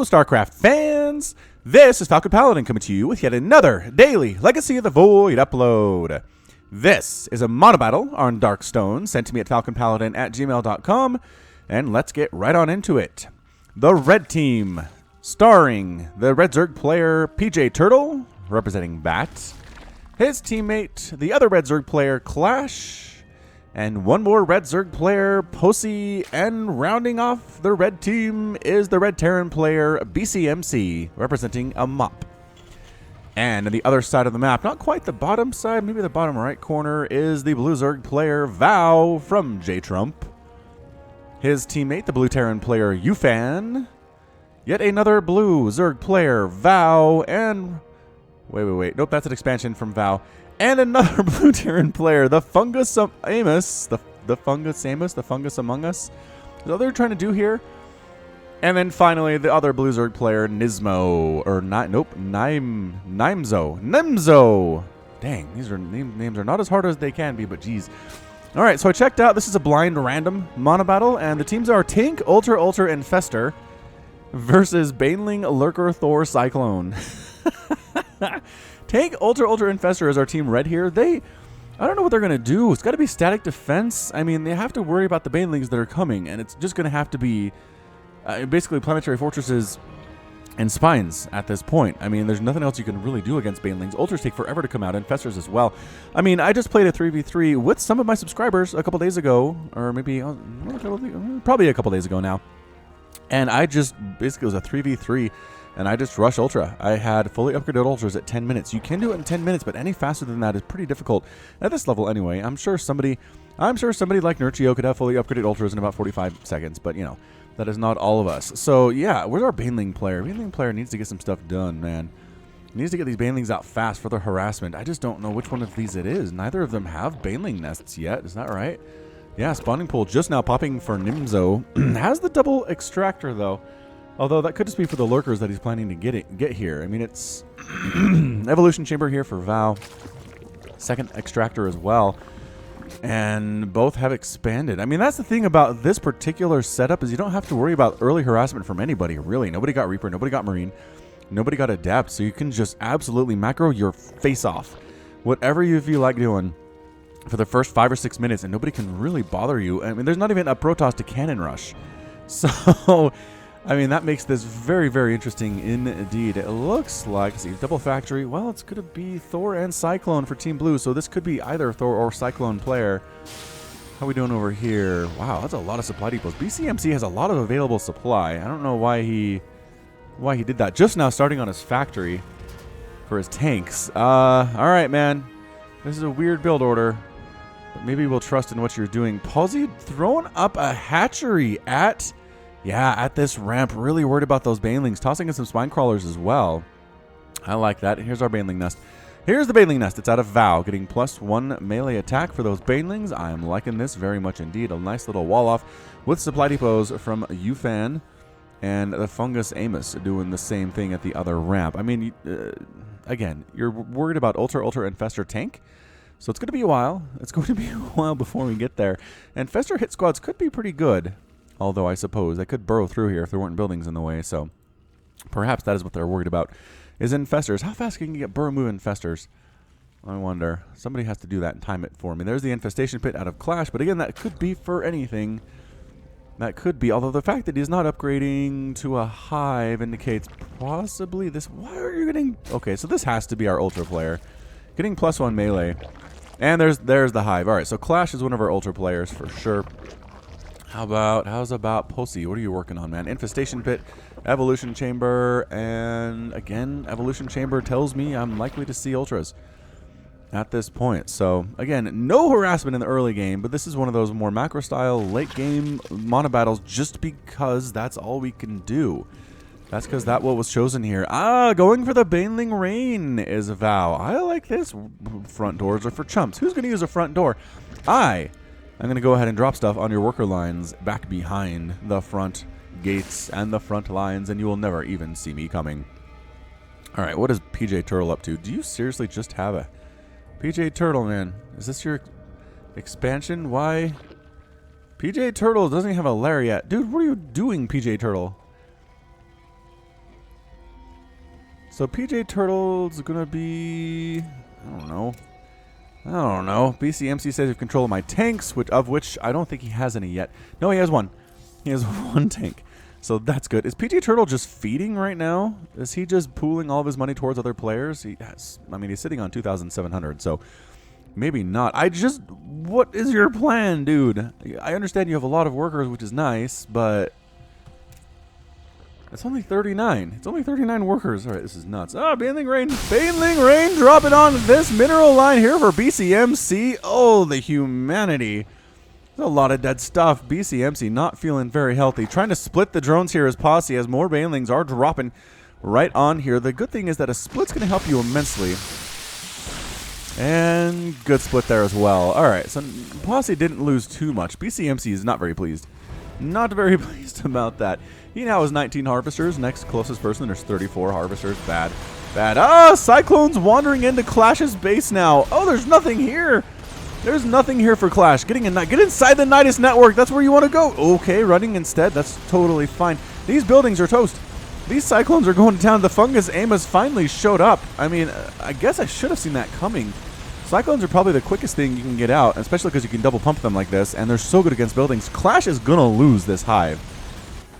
Hello, StarCraft fans! This is Falcon Paladin coming to you with yet another daily Legacy of the Void upload. This is a Monobattle on Darkstone sent to me at falconpaladin@gmail.com, and let's get right on into it. The Red Team, starring the Red Zerg player PJ Turtle, representing Bat, his teammate, the other Red Zerg player Clash, and one more Red Zerg player, Posey, and rounding off the red team is the Red Terran player, BCMC, representing a Mop. And on the other side of the map, not quite the bottom side, maybe the bottom right corner, is the Blue Zerg player, Vow, from J-Trump. His teammate, the Blue Terran player, Ufan. Yet another Blue Zerg player, Vow, and... Wait. Nope, that's an expansion from Vow. And another Blue Terran player, the Fungus Amos, the Fungus Amos, the Fungus Among Us. Is that what they're trying to do here? And then finally, the other Blue Zerg player, Nimzo. Dang, these names are not as hard as they can be, but geez. All right, so I checked out. This is a blind random Monobattle, and the teams are Tank, Ultra, and Fester versus Baneling, Lurker, Thor, Cyclone. Tank, Ultra, and Fester is our team red here. I don't know what they're going to do. It's got to be static defense. I mean, they have to worry about the Banelings that are coming, and it's just going to have to be basically planetary fortresses and spines at this point. I mean, there's nothing else you can really do against Banelings. Ultras take forever to come out, and Festers as well. I mean, I just played a 3v3 with some of my subscribers a couple days ago, or maybe probably a couple days ago now. And I just basically it was a 3v3. And I just rushed Ultra. I had fully upgraded Ultras at 10 minutes. You can do it in 10 minutes, but any faster than that is pretty difficult at this level anyway. I'm sure somebody like Nurchio could have fully upgraded Ultras in about 45 seconds, but you know, that is not all of us. So yeah, where's our Baneling player? Baneling player needs to get some stuff done, man. He needs to get these Banelings out fast for their harassment. I just don't know which one of these it is. Neither of them have Baneling nests yet. Is that right? Yeah, spawning pool just now popping for Nimzo. Has the double extractor though. Although that could just be for the lurkers that he's planning to get here. I mean, it's evolution chamber here for Vow, second extractor as well, and both have expanded. I mean, that's the thing about this particular setup is you don't have to worry about early harassment from anybody, really. Nobody got Reaper, nobody got Marine, nobody got Adept, so you can just absolutely macro your face off, whatever you feel like doing for the first 5 or 6 minutes, and nobody can really bother you. I mean, there's not even a Protoss to cannon rush, so. I mean, that makes this very, very interesting indeed. It looks like, see, double factory. Well, it's going to be Thor and Cyclone for Team Blue, so this could be either Thor or Cyclone player. How are we doing over here? Wow, that's a lot of supply depots. BCMC has a lot of available supply. I don't know why he did that. Just now starting on his factory for his tanks. All right, man. This is a weird build order, but maybe we'll trust in what you're doing. Palsy throwing up a hatchery at... Yeah, at this ramp, really worried about those Banelings. Tossing in some spine crawlers as well. I like that. Here's our Baneling nest. Here's the Baneling nest. It's out of Vow, getting +1 melee attack for those Banelings. I am liking this very much indeed. A nice little wall off with supply depots from Ufan and the Fungus Amos doing the same thing at the other ramp. I mean, again, you're worried about Ultra, and Fester tank. So it's going to be a while. It's going to be a while before we get there. And Fester hit squads could be pretty good. Although I suppose they could burrow through here if there weren't buildings in the way, so perhaps that is what they're worried about, is infestors. How fast can you get burrow move infestors? I wonder. Somebody has to do that and time it for me. There's the infestation pit out of Clash, but again, that could be for anything. That could be, although the fact that he's not upgrading to a hive indicates possibly this. Why are you getting... Okay, so this has to be our Ultra player. Getting +1 melee. And there's the hive. All right, so Clash is one of our Ultra players for sure. How's about Posey? What are you working on, man? Infestation pit, evolution chamber, and again, evolution chamber tells me I'm likely to see Ultras at this point. So again, no harassment in the early game, but this is one of those more macro style late game monobattles just because that's all we can do. That's because that what was chosen here. Going for the Baneling Rain is a Vow. I like this. Front doors are for chumps. Who's going to use a front door? I'm going to go ahead and drop stuff on your worker lines back behind the front gates and the front lines, and you will never even see me coming. All right, what is PJ Turtle up to? Do you seriously just have a... PJ Turtle, man. Is this your expansion? Why? PJ Turtle doesn't even have a lair yet. Dude, what are you doing, PJ Turtle? So PJ Turtle's gonna be, I don't know. BCMC says you have control of my tanks, of which I don't think he has any yet. No, he has one. He has one tank. So that's good. Is PJ Turtle just feeding right now? Is he just pooling all of his money towards other players? He has, I mean, he's sitting on 2,700, so maybe not. What is your plan, dude? I understand you have a lot of workers, which is nice, but it's only 39. It's only 39 workers. All right, this is nuts. Ah, Baneling Rain dropping on this mineral line here for BCMC. Oh, the humanity. There's a lot of dead stuff. BCMC not feeling very healthy. Trying to split the drones here as Posse, as more Banelings are dropping right on here. The good thing is that a split's going to help you immensely. And good split there as well. All right, so Posse didn't lose too much. BCMC is not very pleased. Not very pleased about that. He now has 19 harvesters. Next closest person, there's 34 harvesters. Bad. Bad. Ah, Cyclone's wandering into Clash's base now. Oh, there's nothing here. There's nothing here for Clash. Get inside the Nidus network. That's where you want to go. Okay, running instead. That's totally fine. These buildings are toast. These Cyclones are going to town. The Fungus Amos finally showed up. I mean, I guess I should have seen that coming. Cyclones are probably the quickest thing you can get out, especially because you can double pump them like this, and they're so good against buildings. Clash is going to lose this hive.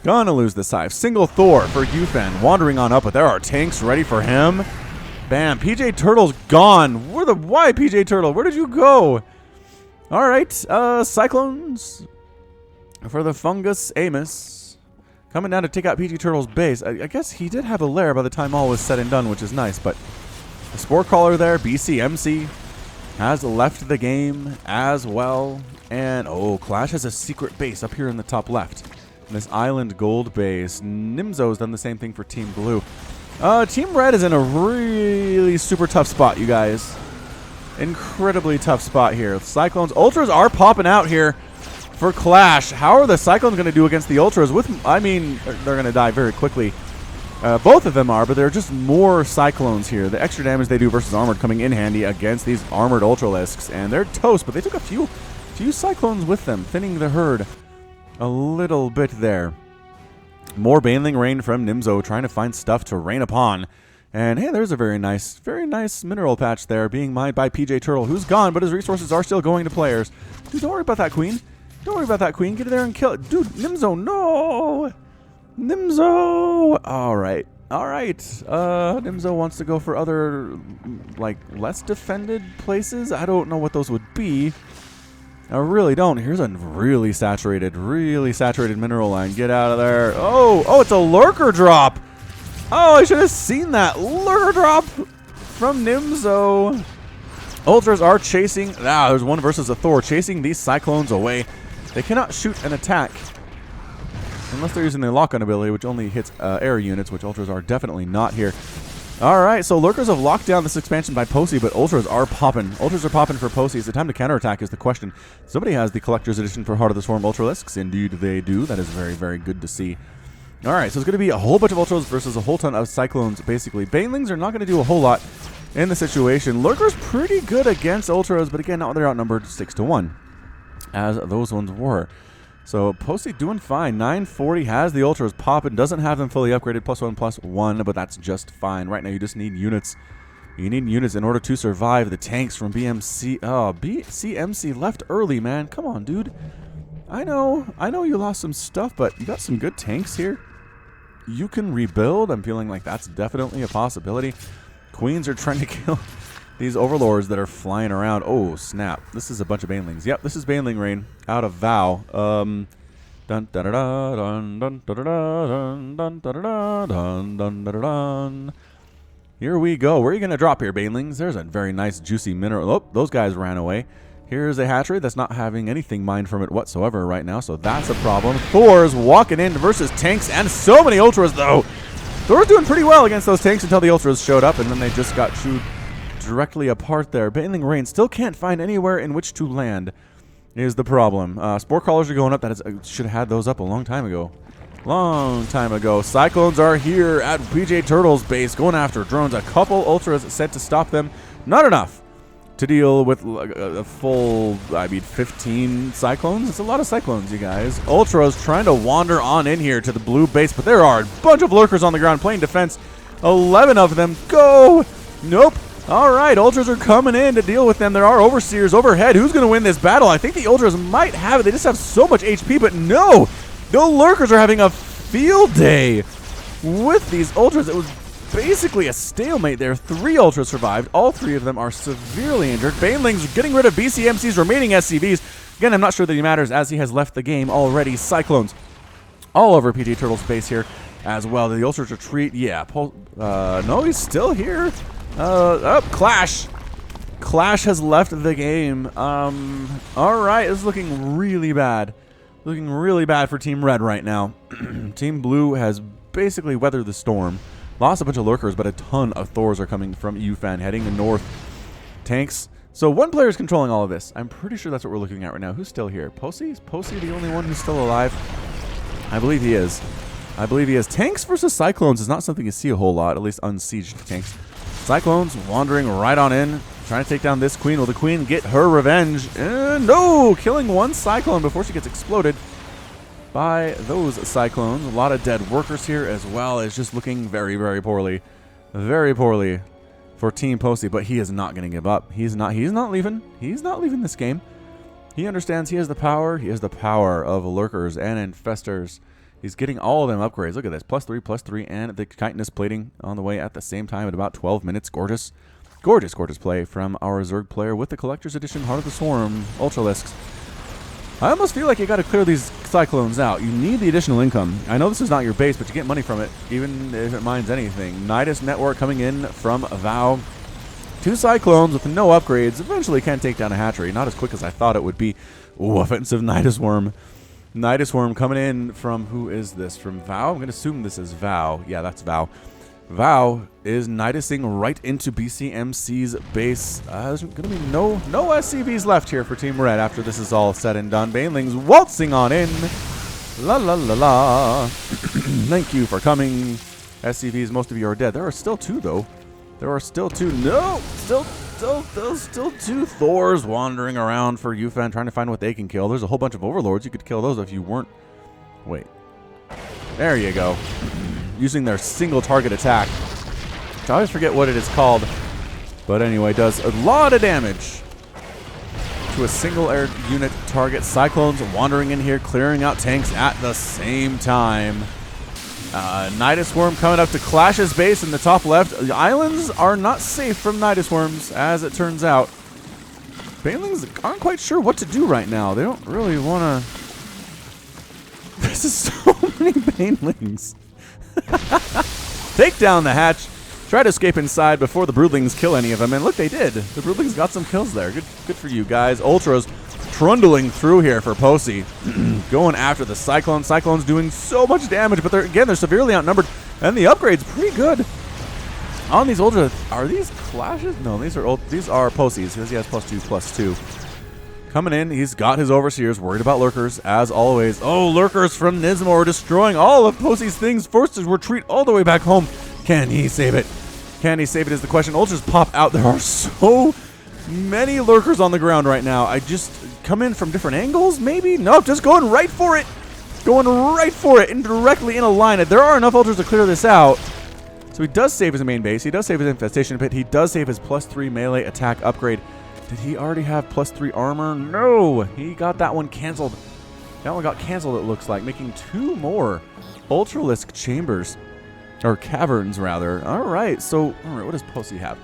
Gonna lose this hive. Single Thor for Yufan wandering on up, but there are tanks ready for him. Bam. PJ Turtle's gone. Why, PJ Turtle? Where did you go? All right. Cyclones for the Fungus Amos. Coming down to take out PJ Turtle's base. I guess he did have a lair by the time all was said and done, which is nice, but the Spore Crawler there, BCMC, has left the game as well. And, oh, Clash has a secret base up here in the top left. This island gold base. Nimzo's done the same thing for Team Blue. Team Red is in a really super tough spot, you guys. Incredibly tough spot here. Cyclones, Ultras are popping out here for Clash. How are the Cyclones going to do against the Ultras? I mean, they're going to die very quickly. Both of them are, but there are just more Cyclones here. The extra damage they do versus Armored coming in handy against these Armored Ultralisks. And they're toast, but they took a few Cyclones with them, thinning the herd a little bit there. More Baneling Rain from Nimzo, trying to find stuff to rain upon. And hey, there's a very nice mineral patch there being mined by PJ Turtle, who's gone, but his resources are still going to players. Dude, don't worry about that queen. Don't worry about that queen. Get in there and kill it. Dude, Nimzo, no! Nimzo! Alright. Alright. Nimzo wants to go for other, like, less defended places. I don't know what those would be. I really don't. Here's a really saturated mineral line. Get out of there. Oh, it's a lurker drop. Oh, I should have seen that. Lurker drop from Nimzo. Ultras are chasing. There's one versus a Thor, chasing these Cyclones away. They cannot shoot an attack unless they're using their lock-on ability, which only hits air units, which Ultras are definitely not here. Alright, so Lurkers have locked down this expansion by Posey, but Ultras are popping. Ultras are popping for Posey. Is it time to counterattack is the question. Somebody has the Collector's Edition for Heart of the Swarm Ultralisks. Indeed they do. That is very, very good to see. Alright, so it's going to be a whole bunch of Ultras versus a whole ton of Cyclones, basically. Banelings are not going to do a whole lot in the situation. Lurker's pretty good against Ultras, but again, now they're outnumbered 6-1, as those ones were. So Posey doing fine. 940 has the Ultras popping. Doesn't have them fully upgraded. +1/+1, but that's just fine. Right now you just need units. You need units in order to survive the tanks from BMC. Oh, BCMC left early, man. Come on, dude. I know you lost some stuff, but you got some good tanks here. You can rebuild. I'm feeling like that's definitely a possibility. Queens are trying to kill these overlords that are flying around. Oh, snap. This is a bunch of Banelings. Yep, this is Baneling Rain out of Vow. Dun dun dun dun dun dun dun dun dun dun dun dun. Here we go. Where are you going to drop here, Banelings? There's a very nice juicy mineral. Oh, those guys ran away. Here's a hatchery that's not having anything mined from it whatsoever right now, so that's a problem. Thor's walking in versus tanks, and so many Ultras, though. Thor's doing pretty well against those tanks until the Ultras showed up, and then they just got chewed directly apart there. Baneling Rain still can't find anywhere in which to land is the problem. Spore Crawlers are going up. That is, should have had those up a long time ago. Long time ago. Cyclones are here at PJ Turtle's base going after drones. A couple Ultras sent to stop them. Not enough to deal with a full, 15 Cyclones. It's a lot of Cyclones, you guys. Ultras trying to wander on in here to the blue base, but there are a bunch of Lurkers on the ground playing defense. 11 of them. Go! Nope. All right, Ultras are coming in to deal with them. There are Overseers overhead. Who's going to win this battle? I think the Ultras might have it. They just have so much HP, but no! The Lurkers are having a field day with these Ultras. It was basically a stalemate there. 3 Ultras survived. All 3 of them are severely injured. Baneling's getting rid of BCMC's remaining SCVs. Again, I'm not sure that he matters as he has left the game already. Cyclones all over PG Turtle's base here as well. The Ultras retreat. Yeah, no, he's still here. Clash. Clash has left the game. All right, this is looking really bad. Looking really bad for Team Red right now. Team Blue has basically weathered the storm. Lost a bunch of Lurkers, but a ton of Thors are coming from UFan, heading north. Tanks. So one player is controlling all of this. I'm pretty sure that's what we're looking at right now. Who's still here? Posey? Is Posey the only one who's still alive? I believe he is. I believe he is. Tanks versus Cyclones is not something you see a whole lot, at least unsieged tanks. Cyclones wandering right on in, trying to take down this queen. Will the queen get her revenge? No! Killing one Cyclone before she gets exploded by those Cyclones. A lot of dead workers here, as well as just looking very, very poorly. Very poorly for Team Posey, but he is not going to give up. He's not leaving. He's not leaving this game. He understands he has the power. He has the power of Lurkers and Infestors. He's getting all of them upgrades. Look at this. +3, and the chitinous plating on the way at the same time at about 12 minutes. Gorgeous. Gorgeous, gorgeous play from our Zerg player with the Collector's Edition Heart of the Swarm Ultralisks. I almost feel like you got to clear these Cyclones out. You need the additional income. I know this is not your base, but you get money from it, even if it mines anything. Nidus Network coming in from Vow. 2 Cyclones with no upgrades. Eventually can take down a hatchery. Not as quick as I thought it would be. Ooh, offensive Nidus Worm. Nidus Worm coming in from, who is this? From Vow? I'm going to assume this is Vow. Yeah, that's Vow. Vow is Nidusing right into BCMC's base. There's going to be no SCVs left here for Team Red after this is all said and done. Baneling's waltzing on in. La la la la. Thank you for coming. SCVs, most of you are dead. There are still 2, though. There are still 2. No! Still 2 Thors wandering around for UFan, trying to find what they can kill. There's a whole bunch of Overlords. You could kill those if you weren't... Wait. There you go. Using their single target attack. Which I always forget what it is called. But anyway, does a lot of damage to a single air unit target. Cyclones wandering in here, clearing out tanks at the same time. Nidus Worm coming up to Clash's base in the top left. The islands are not safe from Nidus Worms, as it turns out. Banelings aren't quite sure what to do right now. They don't really want to... This is so many Banelings. Take down the hatch. Try to escape inside before the Broodlings kill any of them. And look, they did. The Broodlings got some kills there. Good for you guys. Ultras trundling through here for Posey. Going after the Cyclone. Cyclone's doing so much damage, but they're severely outnumbered. And the upgrade's pretty good on these Ultras. Are these Clashes? No, these are Poseys, because he has +2/+2. Coming in, he's got his Overseers, worried about Lurkers, as always. Oh, Lurkers from Nismor destroying all of Posey's things, forced to retreat all the way back home. Can he save it? Can he save it is the question. Ultras pop out. There are so many Lurkers on the ground right now. I just come in from different angles, maybe? Nope, just going right for it. Going right for it, and directly in a line. There are enough Ultras to clear this out. So he does save his main base. He does save his Infestation Pit. He does save his +3 melee attack upgrade. Did he already have +3 armor? No! He got that one canceled. That one got canceled, it looks like, making 2 more Ultralisk chambers. Or caverns, rather. Alright, so, what does Posey have?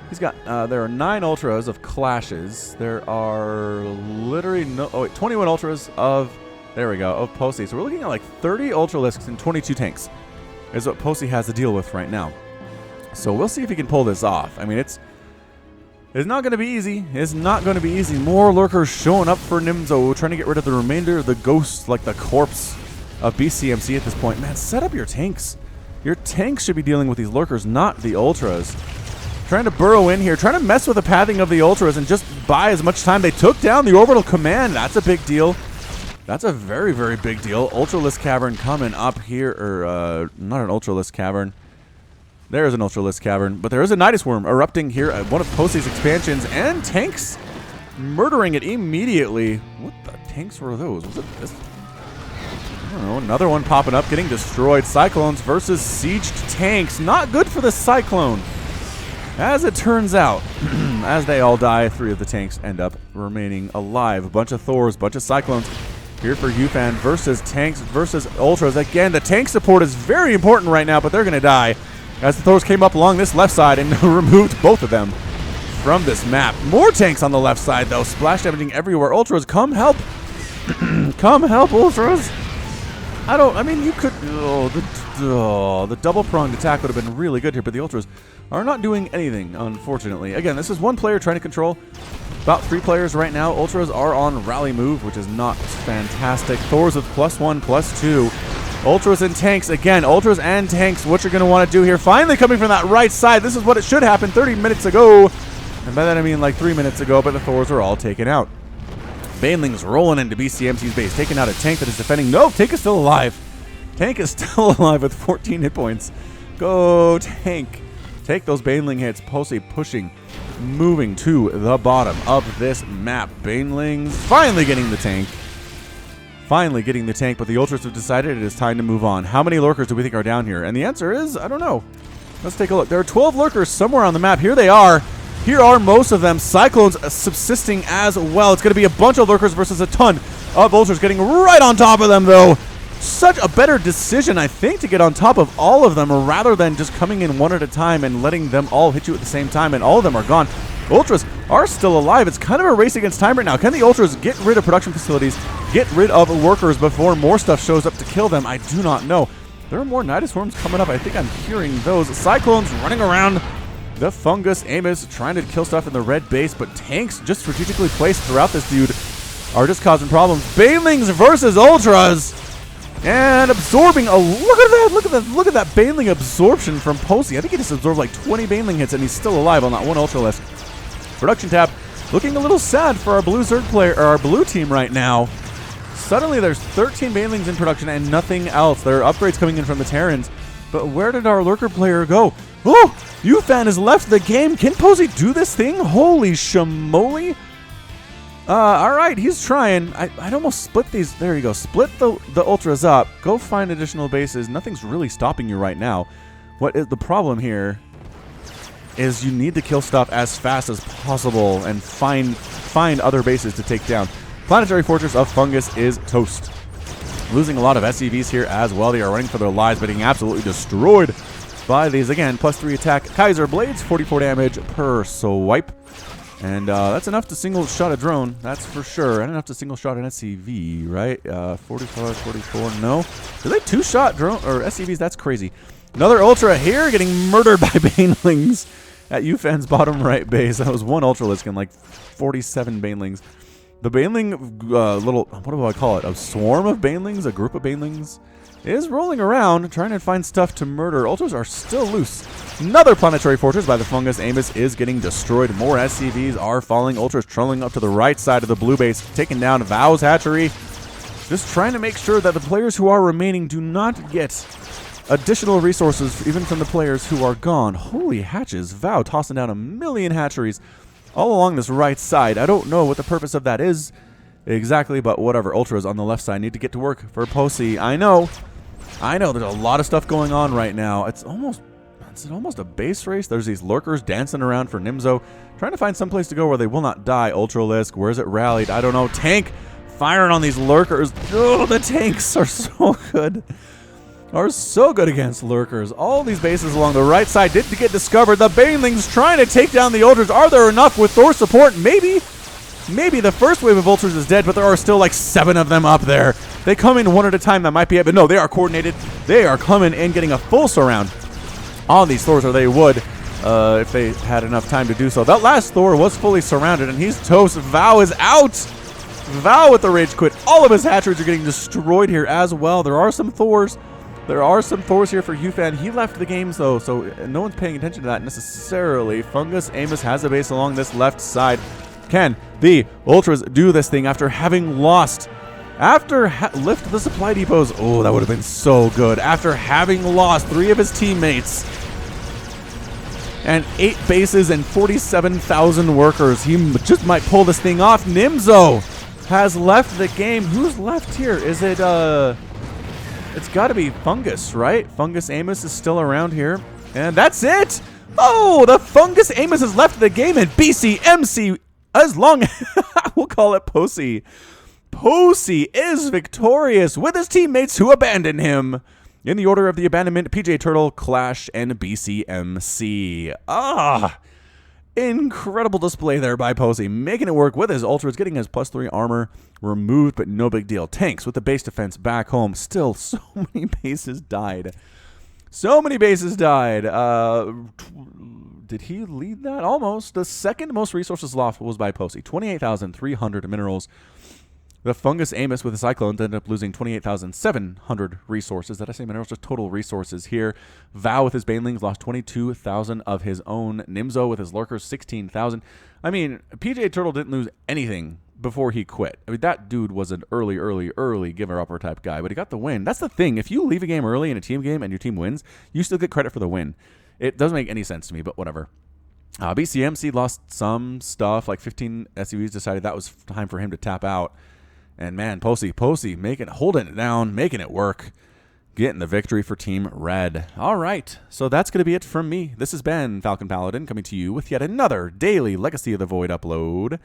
He's got, there are 9 Ultras of Clashes. There are literally 21 Ultras of, there we go, of Posey. So we're looking at like 30 Ultralisks and 22 tanks is what Posey has to deal with right now. So we'll see if he can pull this off. I mean, it's not going to be easy. It's not going to be easy. More Lurkers showing up for Nimzo, trying to get rid of the remainder of the ghosts, like the corpse of BCMC at this point. Man, set up your tanks. Your tanks should be dealing with these Lurkers, not the Ultras. Trying to burrow in here, trying to mess with the pathing of the Ultras and just buy as much time. They took down the Orbital Command. That's a big deal. That's a very, very big deal. Ultralisk Cavern coming up here, or not an Ultralisk Cavern. There is an Ultralisk Cavern, but there is a Nidus Worm erupting here at one of Posey's expansions, and tanks murdering it immediately. What the tanks were those? Was it this? I don't know, another one popping up, getting destroyed. Cyclones versus sieged tanks. Not good for the Cyclone. As it turns out, as they all die, 3 of the tanks end up remaining alive. A bunch of Thors, bunch of Cyclones here for Yufan versus tanks versus Ultras. Again, the tank support is very important right now, but they're going to die as the Thors came up along this left side and removed both of them from this map. More tanks on the left side, though. Splash damaging everywhere. Ultras, come help. Come help, Ultras. I mean, you could... the double-pronged attack would have been really good here, but the Ultras are not doing anything, unfortunately. Again, this is one player trying to control about 3 players right now. Ultras are on rally move, which is not fantastic. Thors with +1, +2. Ultras and tanks. Again, Ultras and tanks, what you're going to want to do here. Finally coming from that right side. This is what it should happen 30 minutes ago. And by that I mean like 3 minutes ago, but the Thors are all taken out. Banelings rolling into BCMC's base, taking out a tank that is defending. No, tank is still alive. Tank is still alive with 14 hit points. Go, tank. Take those Baneling hits. Posey pushing, moving to the bottom of this map. Banelings finally getting the tank. Finally getting the tank, but the Ultras have decided it is time to move on. How many lurkers do we think are down here? And the answer is, I don't know. Let's take a look. There are 12 lurkers somewhere on the map. Here they are. Here are most of them. Cyclones subsisting as well. It's going to be a bunch of lurkers versus a ton of Ultras getting right on top of them, though. Such a better decision, I think, to get on top of all of them rather than just coming in one at a time and letting them all hit you at the same time, and all of them are gone. Ultras are still alive. It's kind of a race against time right now. Can the Ultras get rid of production facilities, get rid of workers before more stuff shows up to kill them? I do not know. There are more Nidus Worms coming up. I think I'm hearing those. Cyclones running around. The Fungus, Amos trying to kill stuff in the red base, but tanks just strategically placed throughout this dude are just causing problems. Banelings versus Ultras. And absorbing a look at that Baneling absorption from Posey. I think he just absorbed like 20 Baneling hits and he's still alive on that one Ultralisk. Production tab looking a little sad for our blue Zerg player, or our blue team right now. Suddenly there's 13 Banelings in production and nothing else. There are upgrades coming in from the Terrans. But where did our lurker player go? Oh, Yufan has left the game. Can Posey do this thing? Holy shamoly. All right, he's trying. I'd almost split these. There you go. Split the Ultras up. Go find additional bases. Nothing's really stopping you right now. What is the problem here is you need to kill stuff as fast as possible and find other bases to take down. Planetary Fortress of Fungus is toast. Losing a lot of SCVs here as well. They are running for their lives, but getting absolutely destroyed by these. Again, +3 attack. Kaiser Blades, 44 damage per swipe. And that's enough to single shot a drone, that's for sure. And enough to single shot an SCV, right? 45, 44, no. Do they 2-shot drone or SCVs? That's crazy. Another Ultra here getting murdered by Banelings at Yufan's bottom right base. That was one Ultralisk and like 47 Banelings. The Baneling little, what do I call it? A swarm of Banelings, a group of Banelings, is rolling around trying to find stuff to murder. Ultras are still loose. Another Planetary Fortress by the Fungus. Amos is getting destroyed. More SCVs are falling. Ultras trolling up to the right side of the blue base, taking down Vow's hatchery. Just trying to make sure that the players who are remaining do not get additional resources, even from the players who are gone. Holy hatches. Vow tossing down 1,000,000 hatcheries all along this right side. I don't know what the purpose of that is exactly, but whatever. Ultras on the left side need to get to work for Posey. I know there's a lot of stuff going on right now. It's almost a base race. There's these lurkers dancing around for Nimzo, trying to find some place to go where they will not die. Ultralisk, where's it rallied? I don't know. Tank firing on these lurkers. Oh, the tanks are so good. Are so good against lurkers. All these bases along the right side did get discovered. The Banelings trying to take down the Ultras. Are there enough with Thor support? Maybe. Maybe the first wave of Ultras is dead, but there are still like 7 of them up there. They come in one at a time. That might be it, but no, they are coordinated. They are coming and getting a full surround on these Thors, or they would if they had enough time to do so. That last Thor was fully surrounded, and he's toast. Vow is out. Vow with the rage quit. All of his hatcheries are getting destroyed here as well. There are some Thors. There are some Thors here for Yufan. He left the games, though, so no one's paying attention to that necessarily. Fungus Amos has a base along this left side. Can the Ultras do this thing after having lost? After lift the supply depots. Oh, that would have been so good. After having lost 3 of his teammates and 8 bases and 47,000 workers, he just might pull this thing off. Nimzo has left the game. Who's left here? Is it It's got to be Fungus, right? Fungus Amos is still around here. And that's it! Oh, the Fungus Amos has left the game, and BCMC, as long we'll call it Posey. Posey is victorious with his teammates who abandoned him. In the order of the abandonment, PJ Turtle, Clash, and BCMC. Incredible display there by Posey, making it work with his ultras, getting his +3 armor removed, but no big deal. Tanks with the base defense back home. Still, so many bases died. So many bases died. Did he lead that? Almost. The second most resources lost was by Posey. 28,300 minerals. The Fungus Amos with the Cyclone ended up losing 28,700 resources. Did I say minerals? Just total resources here. Vow with his Banelings lost 22,000 of his own. Nimzo with his Lurkers, 16,000. I mean, PJ Turtle didn't lose anything before he quit. I mean, that dude was an early giver-upper type guy, but he got the win. That's the thing. If you leave a game early in a team game and your team wins, you still get credit for the win. It doesn't make any sense to me, but whatever. BCMC lost some stuff, like 15 SUVs, decided that was time for him to tap out. And man, Posey holding it down, making it work, getting the victory for Team Red. All right, so that's going to be it from me. This has been Falcon Paladin coming to you with yet another daily Legacy of the Void upload.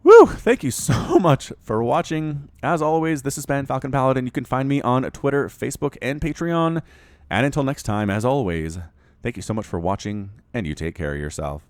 Woo! Thank you so much for watching. As always, this has been Falcon Paladin. You can find me on Twitter, Facebook, and Patreon. And until next time, as always, thank you so much for watching, and you take care of yourself.